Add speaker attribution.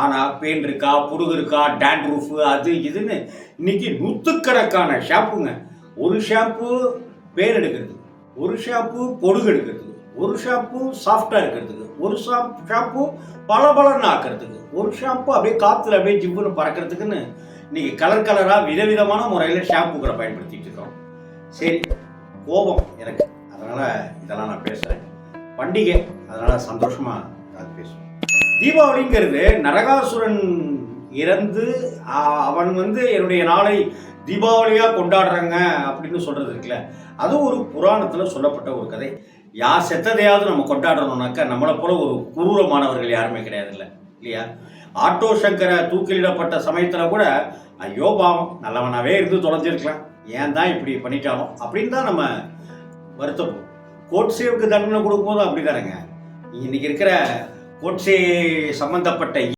Speaker 1: ஆனால் பெயின் இருக்கா, புடுகு இருக்கா, டேண்ட்ரூஃபு அது இதுன்னு இன்னைக்கு நூற்றுக்கணக்கான ஷாம்புங்க. ஒரு ஷாம்பு பேன் எடுக்கிறதுக்கு, ஒரு ஷாம்பு பொடுகு எடுக்கிறதுக்கு, ஒரு ஷாம்பு சாஃப்டாக இருக்கிறதுக்கு, ஒரு ஷாம்பு பளபளன்னு ஆக்கிறதுக்கு, ஒரு ஷாம்பு அப்படியே காற்றுல அப்படியே ஜிவ்வுன்னு பறக்கிறதுக்குன்னு இன்னைக்கு கலர் கலராக விதவிதமான முறையில் ஷாம்புகளை பயன்படுத்திட்டு இருக்கோம். சரி, கோபம் எனக்கு, அதனால் இதெல்லாம் நான் பேசுகிறேன். பண்டிகை, அதனால் சந்தோஷமாக அது பேசுவேன். தீபாவளிங்கிறது நரகாசுரன் இறந்து அவன் என்னுடைய நாளை தீபாவளியாக கொண்டாடுறாங்க அப்படின்னு சொல்கிறது இருக்குல்ல, அது ஒரு புராணத்தில் சொல்லப்பட்ட ஒரு கதை. யார் செத்ததையாவது நம்ம கொண்டாடுறோம்னாக்கா நம்மளை போல ஒரு குரூரமானவர்கள் யாருமே கிடையாது இல்லையா? ஆட்டோ சங்கரை தூக்கிலிடப்பட்ட சமயத்தில் கூட ஐயோ பாவம், நல்லவனாவே இருந்து தொலைஞ்சிருக்கலாம், ஏன் தான் இப்படி பண்ணிட்டாலும் அப்படின்னு தான் நம்ம வருத்தப்போம். கோட்சேவுக்கு தண்டனை கொடுக்கும்போது அப்படி தானேங்க. இன்னைக்கு இருக்கிற கோட்சே சம்பந்தப்பட்ட